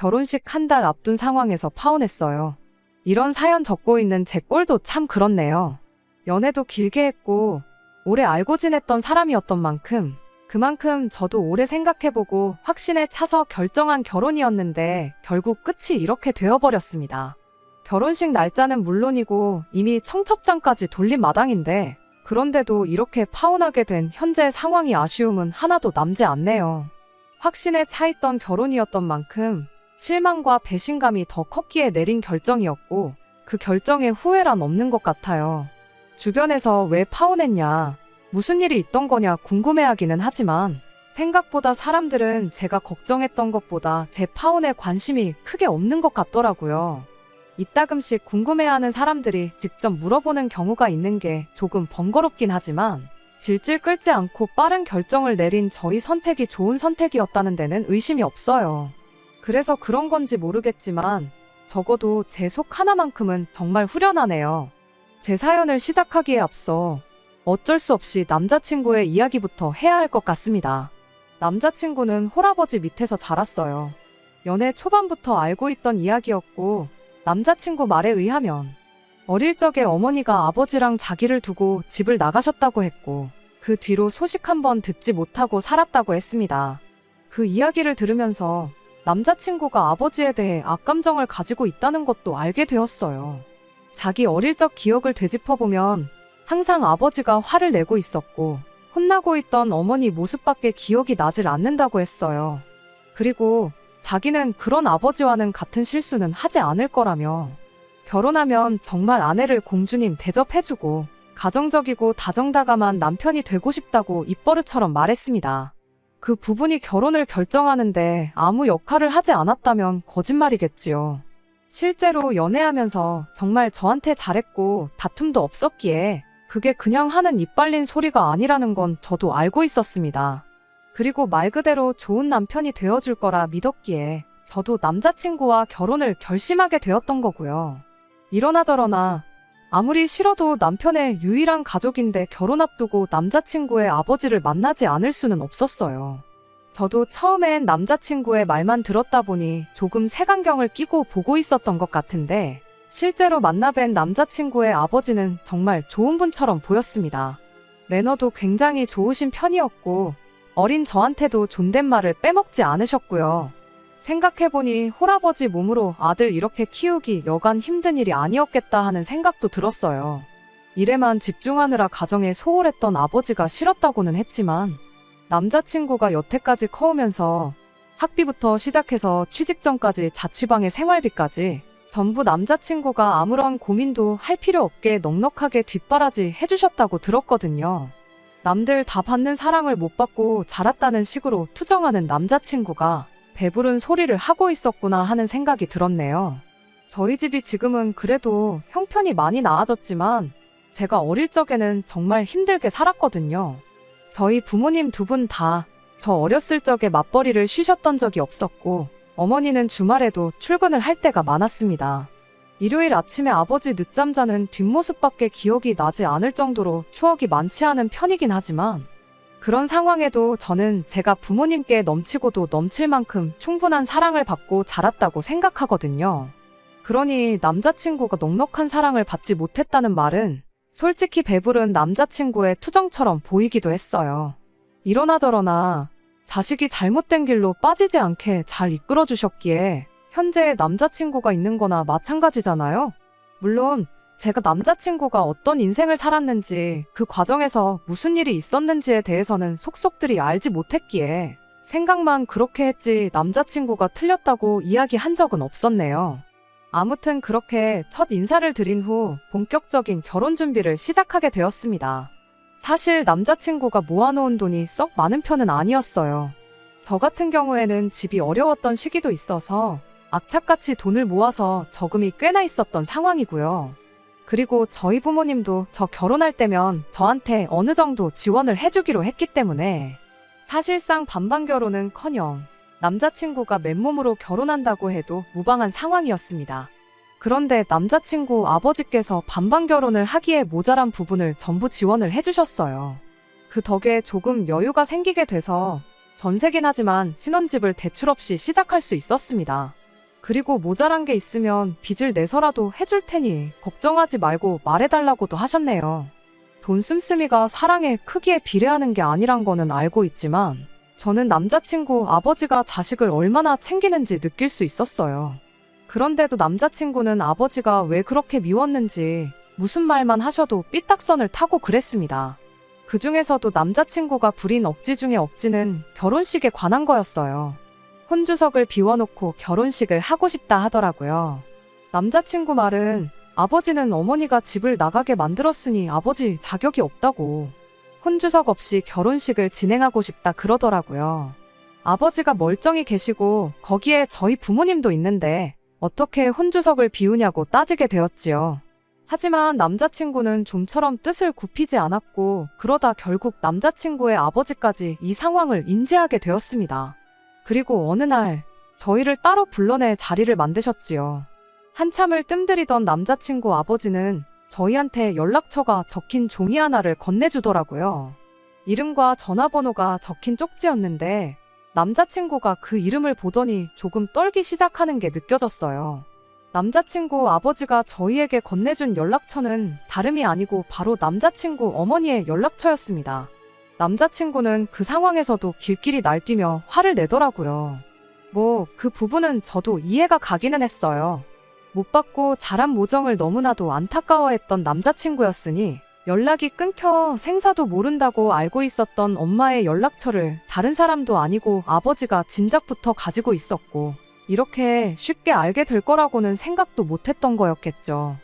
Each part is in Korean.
결혼식 한 달 앞둔 상황에서 파혼했어요. 이런 사연 적고 있는 제 꼴도 참 그렇네요. 연애도 길게 했고 오래 알고 지냈던 사람이었던 만큼 그만큼 저도 오래 생각해보고 확신에 차서 결정한 결혼이었는데 결국 끝이 이렇게 되어버렸습니다. 결혼식 날짜는 물론이고 이미 청첩장까지 돌린 마당인데 그런데도 이렇게 파혼하게 된 현재 상황이 아쉬움은 하나도 남지 않네요. 확신에 차있던 결혼이었던 만큼 실망과 배신감이 더 컸기에 내린 결정이었고 그 결정에 후회란 없는 것 같아요. 주변에서 왜 파혼했냐, 무슨 일이 있던 거냐 궁금해하기는 하지만 생각보다 사람들은 제가 걱정했던 것보다 제 파혼에 관심이 크게 없는 것 같더라고요. 이따금씩 궁금해하는 사람들이 직접 물어보는 경우가 있는 게 조금 번거롭긴 하지만 질질 끌지 않고 빠른 결정을 내린 저희 선택이 좋은 선택이었다는 데는 의심이 없어요. 그래서 그런 건지 모르겠지만 적어도 제 속 하나만큼은 정말 후련하네요. 제 사연을 시작하기에 앞서 어쩔 수 없이 남자친구의 이야기부터 해야 할 것 같습니다. 남자친구는 홀아버지 밑에서 자랐어요. 연애 초반부터 알고 있던 이야기였고 남자친구 말에 의하면 어릴 적에 어머니가 아버지랑 자기를 두고 집을 나가셨다고 했고 그 뒤로 소식 한번 듣지 못하고 살았다고 했습니다. 그 이야기를 들으면서 남자친구가 아버지에 대해 악감정을 가지고 있다는 것도 알게 되었어요. 자기 어릴 적 기억을 되짚어보면 항상 아버지가 화를 내고 있었고 혼나고 있던 어머니 모습밖에 기억이 나질 않는다고 했어요. 그리고 자기는 그런 아버지와는 같은 실수는 하지 않을 거라며 결혼하면 정말 아내를 공주님 대접해주고 가정적이고 다정다감한 남편이 되고 싶다고 입버릇처럼 말했습니다. 그 부분이 결혼을 결정하는데 아무 역할을 하지 않았다면 거짓말이겠지요. 실제로 연애하면서 정말 저한테 잘했고 다툼도 없었기에 그게 그냥 하는 입 발린 소리가 아니라는 건 저도 알고 있었습니다. 그리고 말 그대로 좋은 남편이 되어줄 거라 믿었기에 저도 남자친구와 결혼을 결심하게 되었던 거고요. 이러나 저러나 아무리 싫어도 남편의 유일한 가족인데 결혼 앞두고 남자친구의 아버지를 만나지 않을 수는 없었어요. 저도 처음엔 남자친구의 말만 들었다 보니 조금 색안경을 끼고 보고 있었던 것 같은데 실제로 만나뵌 남자친구의 아버지는 정말 좋은 분처럼 보였습니다. 매너도 굉장히 좋으신 편이었고 어린 저한테도 존댓말을 빼먹지 않으셨고요. 생각해보니 홀아버지 몸으로 아들 이렇게 키우기 여간 힘든 일이 아니었겠다 하는 생각도 들었어요. 일에만 집중하느라 가정에 소홀했던 아버지가 싫었다고는 했지만 남자친구가 여태까지 커오면서 학비부터 시작해서 취직 전까지 자취방의 생활비까지 전부 남자친구가 아무런 고민도 할 필요 없게 넉넉하게 뒷바라지 해주셨다고 들었거든요. 남들 다 받는 사랑을 못 받고 자랐다는 식으로 투정하는 남자친구가 배부른 소리를 하고 있었구나 하는 생각이 들었네요. 저희 집이 지금은 그래도 형편이 많이 나아졌지만 제가 어릴 적에는 정말 힘들게 살았거든요. 저희 부모님 두 분 다 저 어렸을 적에 맞벌이를 쉬셨던 적이 없었고 어머니는 주말에도 출근을 할 때가 많았습니다. 일요일 아침에 아버지 늦잠 자는 뒷모습밖에 기억이 나지 않을 정도로 추억이 많지 않은 편이긴 하지만 그런 상황에도 저는 제가 부모님께 넘치고도 넘칠 만큼 충분한 사랑을 받고 자랐다고 생각하거든요. 그러니 남자친구가 넉넉한 사랑을 받지 못했다는 말은 솔직히 배부른 남자친구의 투정처럼 보이기도 했어요. 이러나 저러나 자식이 잘못된 길로 빠지지 않게 잘 이끌어 주셨기에 현재의 남자친구가 있는 거나 마찬가지잖아요. 물론 제가 남자친구가 어떤 인생을 살았는지 그 과정에서 무슨 일이 있었는지에 대해서는 속속들이 알지 못했기에 생각만 그렇게 했지 남자친구가 틀렸다고 이야기한 적은 없었네요. 아무튼 그렇게 첫 인사를 드린 후 본격적인 결혼 준비를 시작하게 되었습니다. 사실 남자친구가 모아놓은 돈이 썩 많은 편은 아니었어요. 저 같은 경우에는 집이 어려웠던 시기도 있어서 악착같이 돈을 모아서 저금이 꽤나 있었던 상황이고요. 그리고 저희 부모님도 저 결혼할 때면 저한테 어느 정도 지원을 해주기로 했기 때문에 사실상 반반 결혼은커녕 남자친구가 맨몸으로 결혼한다고 해도 무방한 상황이었습니다. 그런데 남자친구 아버지께서 반반 결혼을 하기에 모자란 부분을 전부 지원을 해주셨어요. 그 덕에 조금 여유가 생기게 돼서 전세긴 하지만 신혼집을 대출 없이 시작할 수 있었습니다. 그리고 모자란 게 있으면 빚을 내서라도 해줄 테니 걱정하지 말고 말해달라고도 하셨네요. 돈 씀씀이가 사랑의 크기에 비례하는 게 아니란 거는 알고 있지만 저는 남자친구 아버지가 자식을 얼마나 챙기는지 느낄 수 있었어요. 그런데도 남자친구는 아버지가 왜 그렇게 미웠는지 무슨 말만 하셔도 삐딱선을 타고 그랬습니다. 그 중에서도 남자친구가 부린 억지 중에 억지는 결혼식에 관한 거였어요. 혼주석을 비워놓고 결혼식을 하고 싶다 하더라고요. 남자친구 말은 아버지는 어머니가 집을 나가게 만들었으니 아버지 자격이 없다고. 혼주석 없이 결혼식을 진행하고 싶다 그러더라고요. 아버지가 멀쩡히 계시고 거기에 저희 부모님도 있는데 어떻게 혼주석을 비우냐고 따지게 되었지요. 하지만 남자친구는 좀처럼 뜻을 굽히지 않았고 그러다 결국 남자친구의 아버지까지 이 상황을 인지하게 되었습니다. 그리고 어느 날 저희를 따로 불러내 자리를 만드셨지요. 한참을 뜸들이던 남자친구 아버지는 저희한테 연락처가 적힌 종이 하나를 건네주더라고요. 이름과 전화번호가 적힌 쪽지였는데 남자친구가 그 이름을 보더니 조금 떨기 시작하는 게 느껴졌어요. 남자친구 아버지가 저희에게 건네준 연락처는 다름이 아니고 바로 남자친구 어머니의 연락처였습니다. 남자친구는 그 상황에서도 길길이 날뛰며 화를 내더라고요. 그 부분은 저도 이해가 가기는 했어요. 못 받고 자란 모정을 너무나도 안타까워했던 남자친구였으니 연락이 끊겨 생사도 모른다고 알고 있었던 엄마의 연락처를 다른 사람도 아니고 아버지가 진작부터 가지고 있었고 이렇게 쉽게 알게 될 거라고는 생각도 못했던 거였겠죠.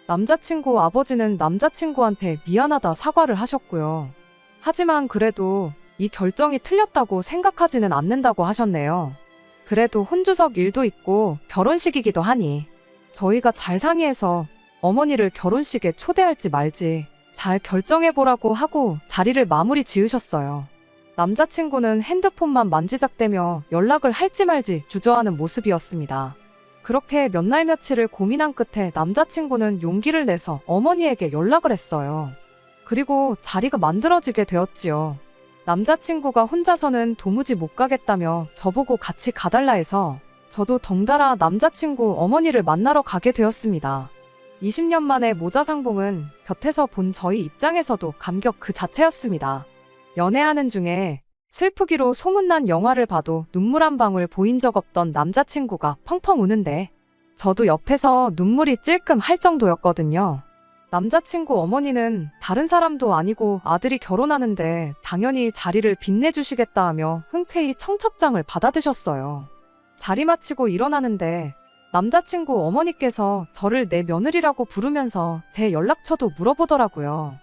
남자친구 아버지는 남자친구한테 미안하다 사과를 하셨고요. 하지만 그래도 이 결정이 틀렸다고 생각하지는 않는다고 하셨네요. 그래도 혼주석 일도 있고 결혼식이기도 하니 저희가 잘 상의해서 어머니를 결혼식에 초대할지 말지 잘 결정해보라고 하고 자리를 마무리 지으셨어요. 남자친구는 핸드폰만 만지작대며 연락을 할지 말지 주저하는 모습이었습니다. 그렇게 몇 날 며칠을 고민한 끝에 남자친구는 용기를 내서 어머니에게 연락을 했어요. 그리고 자리가 만들어지게 되었지요. 남자친구가 혼자서는 도무지 못 가겠다며 저보고 같이 가달라 해서 저도 덩달아 남자친구 어머니를 만나러 가게 되었습니다. 20년 만에 모자상봉은 곁에서 본 저희 입장에서도 감격 그 자체였습니다. 연애하는 중에 슬프기로 소문난 영화를 봐도 눈물 한 방울 보인 적 없던 남자친구가 펑펑 우는데 저도 옆에서 눈물이 찔끔 할 정도였거든요. 남자친구 어머니는 다른 사람도 아니고 아들이 결혼하는데 당연히 자리를 빛내주시겠다 하며 흔쾌히 청첩장을 받아드셨어요. 자리 마치고 일어나는데 남자친구 어머니께서 저를 내 며느리라고 부르면서 제 연락처도 물어보더라고요.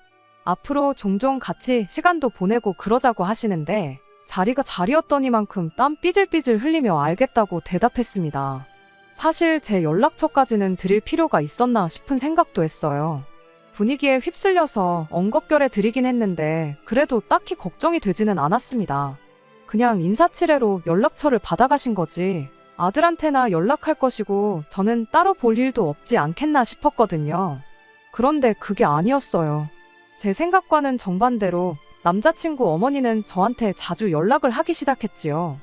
앞으로 종종 같이 시간도 보내고 그러자고 하시는데 자리가 자리였더니만큼 땀 삐질삐질 흘리며 알겠다고 대답했습니다. 사실 제 연락처까지는 드릴 필요가 있었나 싶은 생각도 했어요. 분위기에 휩쓸려서 엉겁결에 드리긴 했는데 그래도 딱히 걱정이 되지는 않았습니다. 그냥 인사치레로 연락처를 받아가신 거지 아들한테나 연락할 것이고 저는 따로 볼 일도 없지 않겠나 싶었거든요. 그런데 그게 아니었어요. 제 생각과는 정반대로 남자친구 어머니는 저한테 자주 연락을 하기 시작했지요.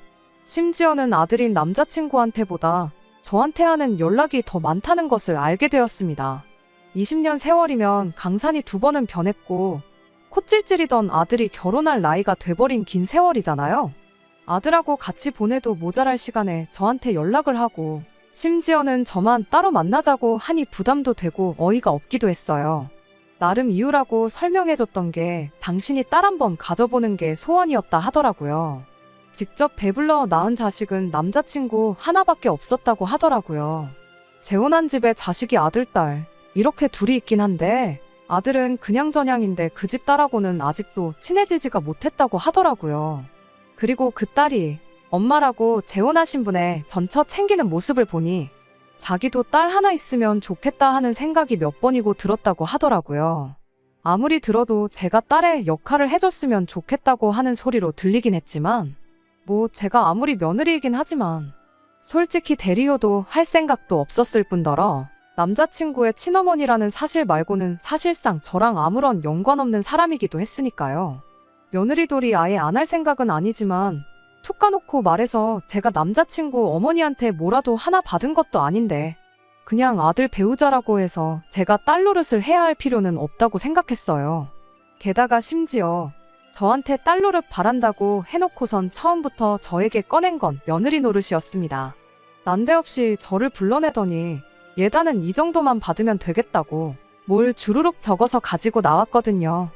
심지어는 아들인 남자친구한테보다 저한테 하는 연락이 더 많다는 것을 알게 되었습니다. 20년 세월이면 강산이 2번은 변했고 콧질질이던 아들이 결혼할 나이가 돼버린 긴 세월이잖아요. 아들하고 같이 보내도 모자랄 시간에 저한테 연락을 하고 심지어는 저만 따로 만나자고 하니 부담도 되고 어이가 없기도 했어요. 나름 이유라고 설명해줬던 게 당신이 딸 한 번 가져보는 게 소원이었다 하더라고요. 직접 배불러 낳은 자식은 남자친구 하나밖에 없었다고 하더라고요. 재혼한 집에 자식이 아들, 딸 이렇게 둘이 있긴 한데 아들은 그냥저냥인데 그 집 딸하고는 아직도 친해지지가 못했다고 하더라고요. 그리고 그 딸이 엄마라고 재혼하신 분의 전처 챙기는 모습을 보니 자기도 딸 하나 있으면 좋겠다 하는 생각이 몇 번이고 들었다고 하더라고요. 아무리 들어도 제가 딸의 역할을 해줬으면 좋겠다고 하는 소리로 들리긴 했지만 제가 아무리 며느리이긴 하지만 솔직히 대리효도 할 생각도 없었을 뿐더러 남자친구의 친어머니라는 사실 말고는 사실상 저랑 아무런 연관 없는 사람이기도 했으니까요. 며느리돌이 아예 안 할 생각은 아니지만 툭 까놓고 말해서 제가 남자친구 어머니한테 뭐라도 하나 받은 것도 아닌데 그냥 아들 배우자라고 해서 제가 딸 노릇을 해야 할 필요는 없다고 생각했어요. 게다가 심지어 저한테 딸 노릇 바란다고 해놓고선 처음부터 저에게 꺼낸 건 며느리 노릇이었습니다. 난데없이 저를 불러내더니 예단은 이 정도만 받으면 되겠다고 뭘 주르륵 적어서 가지고 나왔거든요.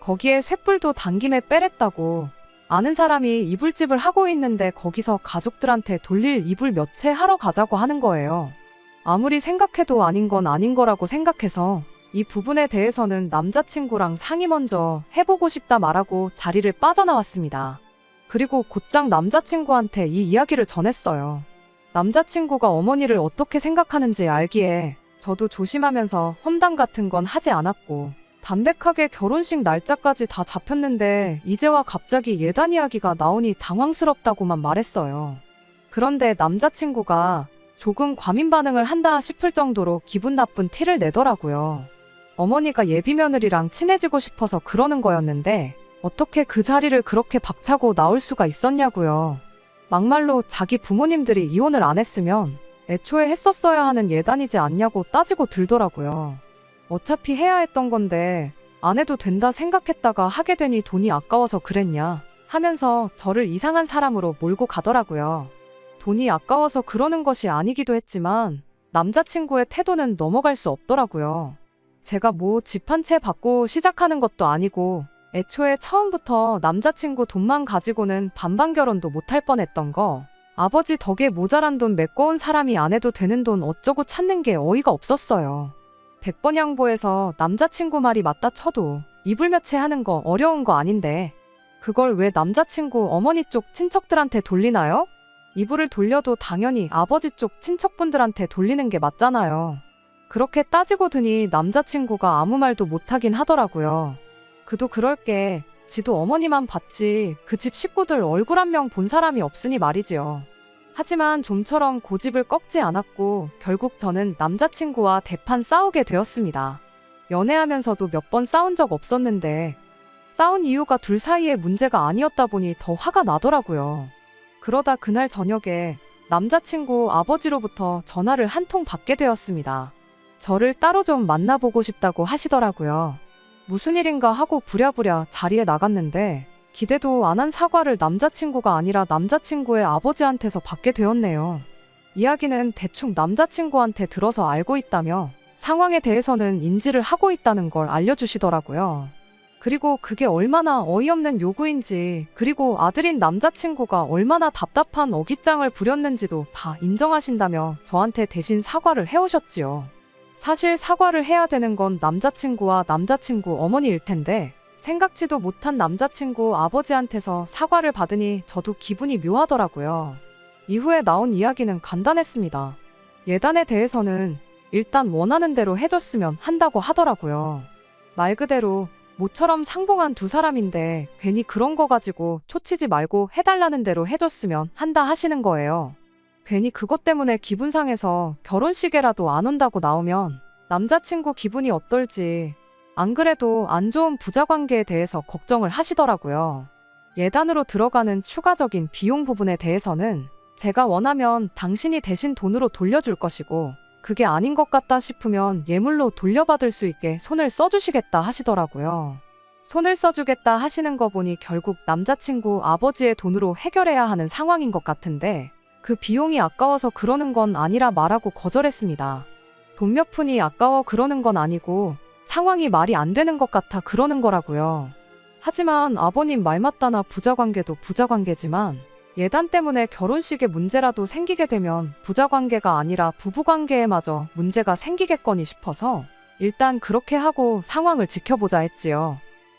거기에 쇳불도 당김에 빼랬다고 아는 사람이 이불집을 하고 있는데 거기서 가족들한테 돌릴 이불 몇 채 하러 가자고 하는 거예요. 아무리 생각해도 아닌 건 아닌 거라고 생각해서 이 부분에 대해서는 남자친구랑 상의 먼저 해보고 싶다 말하고 자리를 빠져나왔습니다. 그리고 곧장 남자친구한테 이 이야기를 전했어요. 남자친구가 어머니를 어떻게 생각하는지 알기에 저도 조심하면서 험담 같은 건 하지 않았고 담백하게 결혼식 날짜까지 다 잡혔는데 이제와 갑자기 예단 이야기가 나오니 당황스럽다고만 말했어요. 그런데 남자친구가 조금 과민 반응을 한다 싶을 정도로 기분 나쁜 티를 내더라고요. 어머니가 예비 며느리랑 친해지고 싶어서 그러는 거였는데 어떻게 그 자리를 그렇게 박차고 나올 수가 있었냐고요. 막말로 자기 부모님들이 이혼을 안 했으면 애초에 했었어야 하는 예단이지 않냐고 따지고 들더라고요. 어차피 해야 했던 건데 안 해도 된다 생각했다가 하게 되니 돈이 아까워서 그랬냐 하면서 저를 이상한 사람으로 몰고 가더라고요. 돈이 아까워서 그러는 것이 아니기도 했지만 남자친구의 태도는 넘어갈 수 없더라고요. 제가 뭐 집 한 채 받고 시작하는 것도 아니고 애초에 처음부터 남자친구 돈만 가지고는 반반 결혼도 못할 뻔했던 거 아버지 덕에 모자란 돈 메꿔온 사람이 안 해도 되는 돈 어쩌고 찾는 게 어이가 없었어요. 100번 양보해서 남자친구 말이 맞다 쳐도 이불 몇 채 하는 거 어려운 거 아닌데 그걸 왜 남자친구 어머니 쪽 친척들한테 돌리나요? 이불을 돌려도 당연히 아버지 쪽 친척분들한테 돌리는 게 맞잖아요. 그렇게 따지고 드니 남자친구가 아무 말도 못하긴 하더라고요. 그도 그럴 게 지도 어머니만 봤지 그 집 식구들 얼굴 한 명 본 사람이 없으니 말이지요. 하지만 좀처럼 고집을 꺾지 않았고 결국 저는 남자친구와 대판 싸우게 되었습니다. 연애하면서도 몇 번 싸운 적 없었는데 싸운 이유가 둘 사이의 문제가 아니었다 보니 더 화가 나더라고요. 그러다 그날 저녁에 남자친구 아버지로부터 전화를 한 통 받게 되었습니다. 저를 따로 좀 만나보고 싶다고 하시더라고요. 무슨 일인가 하고 부랴부랴 자리에 나갔는데 기대도 안 한 사과를 남자친구가 아니라 남자친구의 아버지한테서 받게 되었네요. 이야기는 대충 남자친구한테 들어서 알고 있다며 상황에 대해서는 인지를 하고 있다는 걸 알려주시더라고요. 그리고 그게 얼마나 어이없는 요구인지 그리고 아들인 남자친구가 얼마나 답답한 어깃장을 부렸는지도 다 인정하신다며 저한테 대신 사과를 해오셨지요. 사실 사과를 해야 되는 건 남자친구와 남자친구 어머니일 텐데 생각지도 못한 남자친구 아버지한테서 사과를 받으니 저도 기분이 묘하더라고요. 이후에 나온 이야기는 간단했습니다. 예단에 대해서는 일단 원하는 대로 해줬으면 한다고 하더라고요. 말 그대로 모처럼 상봉한 두 사람인데 괜히 그런 거 가지고 초치지 말고 해달라는 대로 해줬으면 한다 하시는 거예요. 괜히 그것 때문에 기분 상해서 결혼식에라도 안 온다고 나오면 남자친구 기분이 어떨지 안 그래도 안 좋은 부자 관계에 대해서 걱정을 하시더라고요. 예단으로 들어가는 추가적인 비용 부분에 대해서는 제가 원하면 당신이 대신 돈으로 돌려줄 것이고 그게 아닌 것 같다 싶으면 예물로 돌려받을 수 있게 손을 써주시겠다 하시더라고요. 손을 써주겠다 하시는 거 보니 결국 남자친구 아버지의 돈으로 해결해야 하는 상황인 것 같은데 그 비용이 아까워서 그러는 건 아니라 말하고 거절했습니다. 돈 몇 푼이 아까워 그러는 건 아니고 상황이 말이 안 되는 것 같아 그러는 거라고요. 하지만 아버님 말 맞다나 부자관계도 부자관계지만 예단 때문에 결혼식에 문제라도 생기게 되면 부자관계가 아니라 부부관계에마저 문제가 생기겠거니 싶어서 일단 그렇게 하고 상황을 지켜보자 했지요.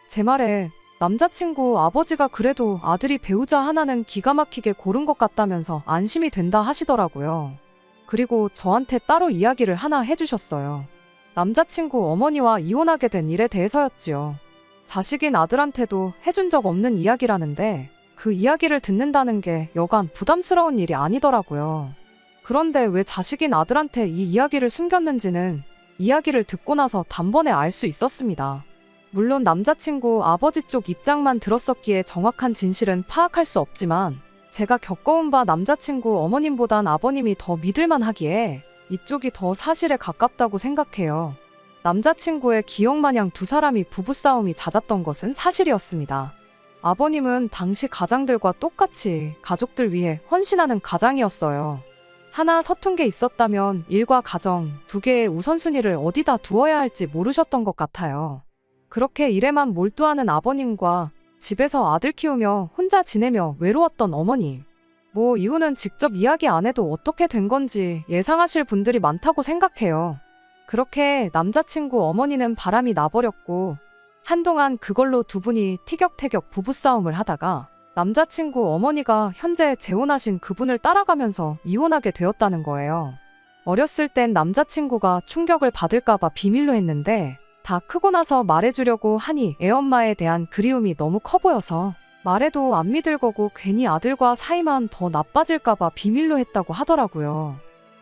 제 말에 남자친구 아버지가 그래도 아들이 배우자 하나는 기가 막히게 고른 것 같다면서 안심이 된다 하시더라고요. 그리고 저한테 따로 이야기를 하나 해주셨어요. 남자친구 어머니와 이혼하게 된 일에 대해서였지요. 자식인 아들한테도 해준 적 없는 이야기라는데 그 이야기를 듣는다는 게 여간 부담스러운 일이 아니더라고요. 그런데 왜 자식인 아들한테 이 이야기를 숨겼는지는 이야기를 듣고 나서 단번에 알 수 있었습니다. 물론 남자친구 아버지 쪽 입장만 들었었기에 정확한 진실은 파악할 수 없지만 제가 겪어온 바 남자친구 어머님보단 아버님이 더 믿을만 하기에 이쪽이 더 사실에 가깝다고 생각해요. 남자친구의 기억마냥 두 사람이 부부싸움이 잦았던 것은 사실이었습니다. 아버님은 당시 가장들과 똑같이 가족들 위해 헌신하는 가장이었어요. 하나 서툰 게 있었다면 일과 가정 두 개의 우선순위를 어디다 두어야 할지 모르셨던 것 같아요. 그렇게 일에만 몰두하는 아버님과 집에서 아들 키우며 혼자 지내며 외로웠던 어머님. 이유는 직접 이야기 안 해도 어떻게 된 건지 예상하실 분들이 많다고 생각해요. 그렇게 남자친구 어머니는 바람이 나버렸고 한동안 그걸로 두 분이 티격태격 부부싸움을 하다가 남자친구 어머니가 현재 재혼하신 그분을 따라가면서 이혼하게 되었다는 거예요. 어렸을 땐 남자친구가 충격을 받을까봐 비밀로 했는데 다 크고 나서 말해주려고 하니 애엄마에 대한 그리움이 너무 커 보여서 말해도 안 믿을 거고 괜히 아들과 사이만 더 나빠질까봐 비밀로 했다고 하더라고요.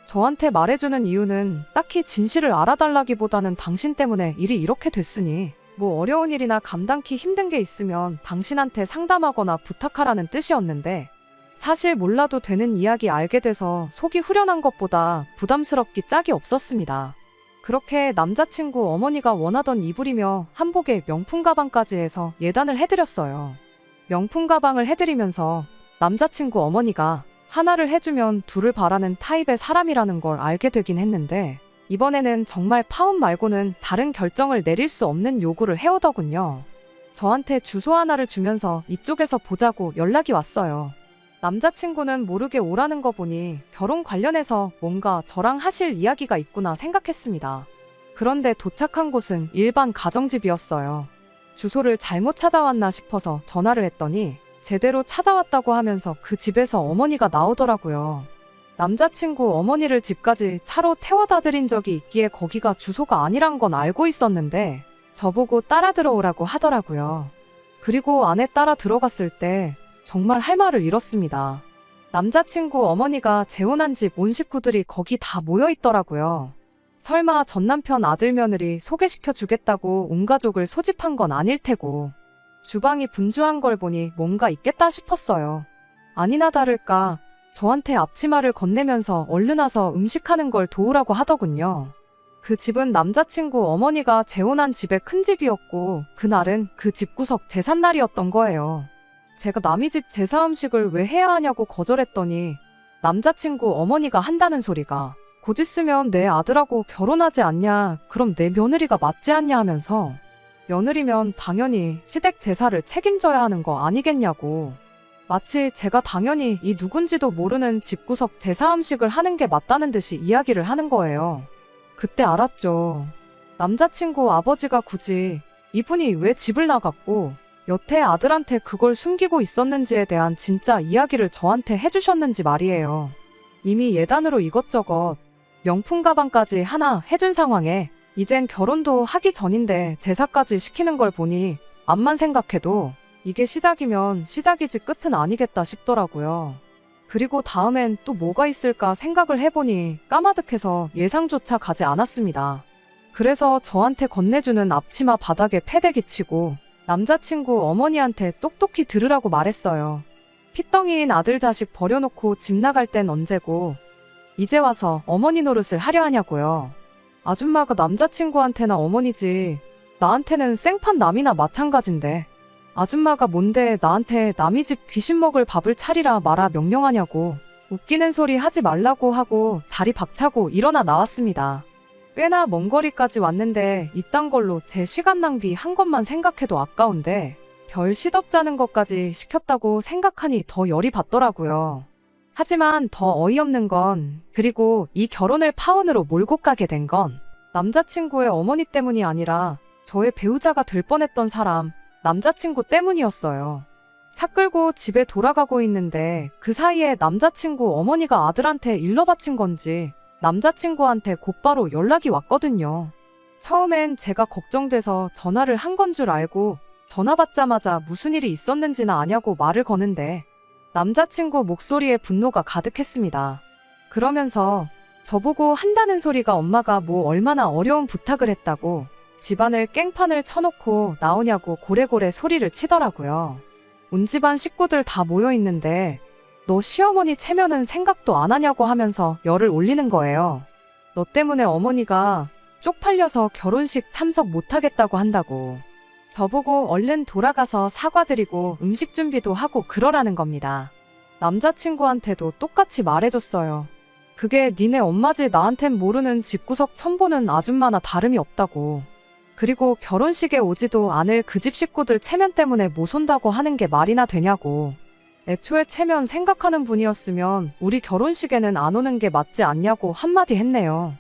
저한테 말해주는 이유는 딱히 진실을 알아달라기보다는 당신 때문에 일이 이렇게 됐으니 어려운 일이나 감당키 힘든 게 있으면 당신한테 상담하거나 부탁하라는 뜻이었는데 사실 몰라도 되는 이야기 알게 돼서 속이 후련한 것보다 부담스럽기 짝이 없었습니다. 그렇게 남자친구 어머니가 원하던 이불이며 한복에 명품 가방까지 해서 예단을 해드렸어요. 명품 가방을 해드리면서 남자친구 어머니가 하나를 해주면 둘을 바라는 타입의 사람이라는 걸 알게 되긴 했는데 이번에는 정말 파혼 말고는 다른 결정을 내릴 수 없는 요구를 해오더군요. 저한테 주소 하나를 주면서 이쪽에서 보자고 연락이 왔어요. 남자친구는 모르게 오라는 거 보니 결혼 관련해서 뭔가 저랑 하실 이야기가 있구나 생각했습니다. 그런데 도착한 곳은 일반 가정집이었어요. 주소를 잘못 찾아왔나 싶어서 전화를 했더니 제대로 찾아왔다고 하면서 그 집에서 어머니가 나오더라고요. 남자친구 어머니를 집까지 차로 태워다 드린 적이 있기에 거기가 주소가 아니란 건 알고 있었는데 저보고 따라 들어오라고 하더라고요. 그리고 안에 따라 들어갔을 때 정말 할 말을 잃었습니다. 남자친구 어머니가 재혼한 집 온 식구들이 거기 다 모여 있더라고요. 설마 전남편 아들 며느리 소개시켜 주겠다고 온 가족을 소집한 건 아닐 테고 주방이 분주한 걸 보니 뭔가 있겠다 싶었어요. 아니나 다를까 저한테 앞치마를 건네면서 얼른 와서 음식하는 걸 도우라고 하더군요. 그 집은 남자친구 어머니가 재혼한 집의 큰 집이었고 그날은 그 집구석 제삿날이었던 거예요. 제가 남의 집 제사 음식을 왜 해야 하냐고 거절했더니 남자친구 어머니가 한다는 소리가 곧 있으면 내 아들하고 결혼하지 않냐, 그럼 내 며느리가 맞지 않냐 하면서 며느리면 당연히 시댁 제사를 책임져야 하는 거 아니겠냐고. 마치 제가 당연히 이 누군지도 모르는 집구석 제사 음식을 하는 게 맞다는 듯이 이야기를 하는 거예요. 그때 알았죠. 남자친구 아버지가 굳이 이분이 왜 집을 나갔고 여태 아들한테 그걸 숨기고 있었는지에 대한 진짜 이야기를 저한테 해주셨는지 말이에요. 이미 예단으로 이것저것 명품 가방까지 하나 해준 상황에 이젠 결혼도 하기 전인데 제사까지 시키는 걸 보니 암만 생각해도 이게 시작이면 시작이지 끝은 아니겠다 싶더라고요. 그리고 다음엔 또 뭐가 있을까 생각을 해보니 까마득해서 예상조차 가지 않았습니다. 그래서 저한테 건네주는 앞치마 바닥에 패대기 치고 남자친구 어머니한테 똑똑히 들으라고 말했어요. 핏덩이인 아들 자식 버려놓고 집 나갈 땐 언제고 이제 와서 어머니 노릇을 하려 하냐고요. 아줌마가 남자친구한테나 어머니지 나한테는 생판 남이나 마찬가지인데 아줌마가 뭔데 나한테 남의 집 귀신 먹을 밥을 차리라 마라 명령하냐고. 웃기는 소리 하지 말라고 하고 자리 박차고 일어나 나왔습니다. 꽤나 먼 거리까지 왔는데 이딴 걸로 제 시간 낭비한 것만 생각해도 아까운데 별 시덥잖은 것까지 시켰다고 생각하니 더 열이 받더라고요. 하지만 더 어이없는 건 그리고 이 결혼을 파혼으로 몰고 가게 된 건 남자친구의 어머니 때문이 아니라 저의 배우자가 될 뻔했던 사람 남자친구 때문이었어요. 차 끌고 집에 돌아가고 있는데 그 사이에 남자친구 어머니가 아들한테 일러 바친 건지 남자친구한테 곧바로 연락이 왔거든요. 처음엔 제가 걱정돼서 전화를 한 건 줄 알고 전화 받자마자 무슨 일이 있었는지나 아냐고 말을 거는데 남자친구 목소리에 분노가 가득했습니다. 그러면서 저보고 한다는 소리가 엄마가 뭐 얼마나 어려운 부탁을 했다고 집안을 깽판을 쳐놓고 나오냐고 고래고래 소리를 치더라고요. 온 집안 식구들 다 모여 있는데 너 시어머니 체면은 생각도 안 하냐고 하면서 열을 올리는 거예요. 너 때문에 어머니가 쪽팔려서 결혼식 참석 못하겠다고 한다고. 저보고 얼른 돌아가서 사과드리고 음식 준비도 하고 그러라는 겁니다. 남자친구한테도 똑같이 말해줬어요. 그게 니네 엄마지 나한텐 모르는 집구석 첨보는 아줌마나 다름이 없다고. 그리고 결혼식에 오지도 않을 그 집 식구들 체면 때문에 못 온다고 하는 게 말이나 되냐고. 애초에 체면 생각하는 분이었으면 우리 결혼식에는 안 오는 게 맞지 않냐고 한마디 했네요.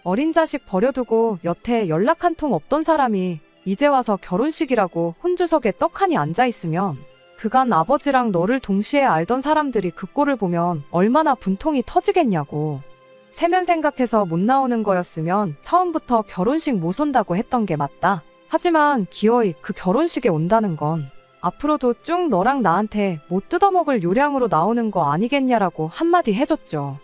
어린 자식 버려두고 여태 연락 한 통 없던 사람이 이제 와서 결혼식이라고 혼주석에 떡하니 앉아있으면 그간 아버지랑 너를 동시에 알던 사람들이 그 꼴을 보면 얼마나 분통이 터지겠냐고. 체면 생각해서 못 나오는 거였으면 처음부터 결혼식 못 온다고 했던 게 맞다. 하지만 기어이 그 결혼식에 온다는 건 앞으로도 쭉 너랑 나한테 못 뜯어먹을 요량으로 나오는 거 아니겠냐라고 한마디 해줬죠.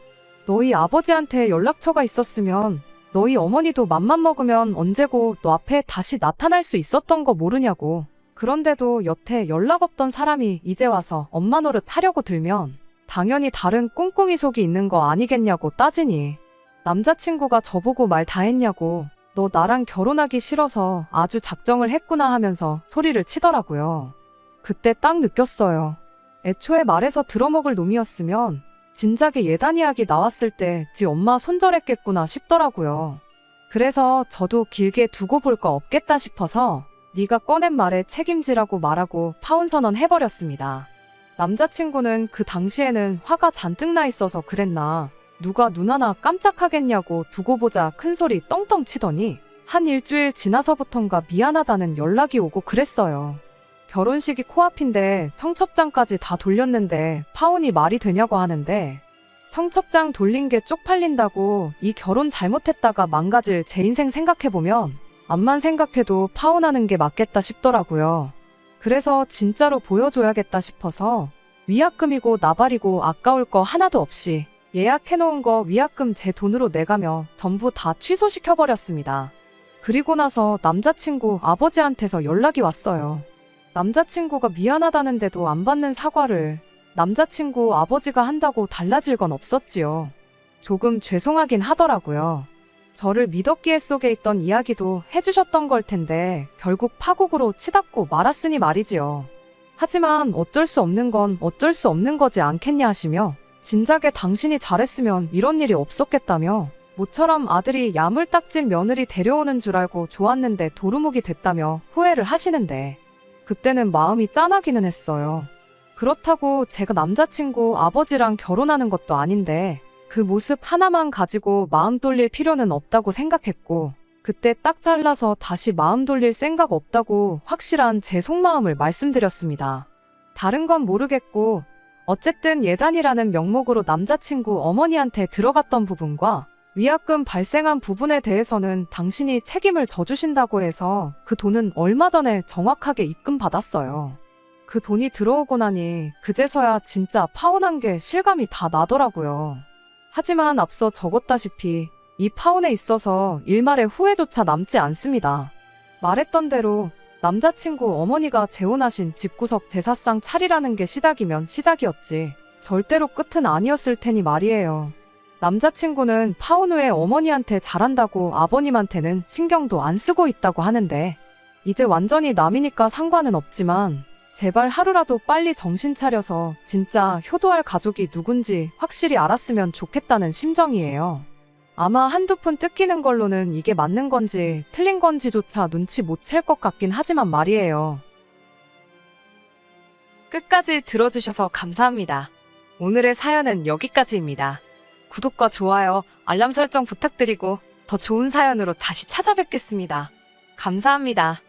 너희 아버지한테 연락처가 있었으면 너희 어머니도 맘만 먹으면 언제고 너 앞에 다시 나타날 수 있었던 거 모르냐고. 그런데도 여태 연락 없던 사람이 이제 와서 엄마 노릇 하려고 들면 당연히 다른 꿍꿍이 속이 있는 거 아니겠냐고 따지니 남자친구가 저보고 말 다 했냐고 너 나랑 결혼하기 싫어서 아주 작정을 했구나 하면서 소리를 치더라고요. 그때 딱 느꼈어요. 애초에 말해서 들어먹을 놈이었으면 진작에 예단 이야기 나왔을 때 지 엄마 손절했겠구나 싶더라고요. 그래서 저도 길게 두고 볼 거 없겠다 싶어서 네가 꺼낸 말에 책임지라고 말하고 파혼 선언 해버렸습니다. 남자친구는 그 당시에는 화가 잔뜩 나 있어서 그랬나 누가 눈 하나 깜짝하겠냐고 두고 보자 큰 소리 떵떵 치더니 한 일주일 지나서부턴가 미안하다는 연락이 오고 그랬어요. 결혼식이 코앞인데 청첩장까지 다 돌렸는데 파혼이 말이 되냐고 하는데 청첩장 돌린 게 쪽팔린다고 이 결혼 잘못했다가 망가질 제 인생 생각해보면 암만 생각해도 파혼하는 게 맞겠다 싶더라고요. 그래서 진짜로 보여줘야겠다 싶어서 위약금이고 나발이고 아까울 거 하나도 없이 예약해놓은 거 위약금 제 돈으로 내가며 전부 다 취소시켜버렸습니다. 그리고 나서 남자친구 아버지한테서 연락이 왔어요. 남자친구가 미안하다는데도 안 받는 사과를 남자친구 아버지가 한다고 달라질 건 없었지요. 조금 죄송하긴 하더라고요. 저를 미덕기에 속에 있던 이야기도 해주셨던 걸 텐데 결국 파국으로 치닫고 말았으니 말이지요. 하지만 어쩔 수 없는 건 어쩔 수 없는 거지 않겠냐 하시며 진작에 당신이 잘했으면 이런 일이 없었겠다며 모처럼 아들이 야물딱진 며느리 데려오는 줄 알고 좋았는데 도루묵이 됐다며 후회를 하시는데 그때는 마음이 짠하기는 했어요. 그렇다고 제가 남자친구 아버지랑 결혼하는 것도 아닌데 그 모습 하나만 가지고 마음 돌릴 필요는 없다고 생각했고 그때 딱 잘라서 다시 마음 돌릴 생각 없다고 확실한 제 속마음을 말씀드렸습니다. 다른 건 모르겠고 어쨌든 예단이라는 명목으로 남자친구 어머니한테 들어갔던 부분과 위약금 발생한 부분에 대해서는 당신이 책임을 져주신다고 해서 그 돈은 얼마 전에 정확하게 입금받았어요. 그 돈이 들어오고 나니 그제서야 진짜 파혼한 게 실감이 다 나더라고요. 하지만 앞서 적었다시피 이 파혼에 있어서 일말의 후회조차 남지 않습니다. 말했던 대로 남자친구 어머니가 재혼하신 집구석 제사상 차리라는 게 시작이면 시작이었지 절대로 끝은 아니었을 테니 말이에요. 남자친구는 파혼 후에 어머니한테 잘한다고 아버님한테는 신경도 안 쓰고 있다고 하는데 이제 완전히 남이니까 상관은 없지만 제발 하루라도 빨리 정신 차려서 진짜 효도할 가족이 누군지 확실히 알았으면 좋겠다는 심정이에요. 아마 한두 푼 뜯기는 걸로는 이게 맞는 건지 틀린 건지조차 눈치 못 챌 것 같긴 하지만 말이에요. 끝까지 들어주셔서 감사합니다. 오늘의 사연은 여기까지입니다. 구독과 좋아요, 알람 설정 부탁드리고 더 좋은 사연으로 다시 찾아뵙겠습니다. 감사합니다.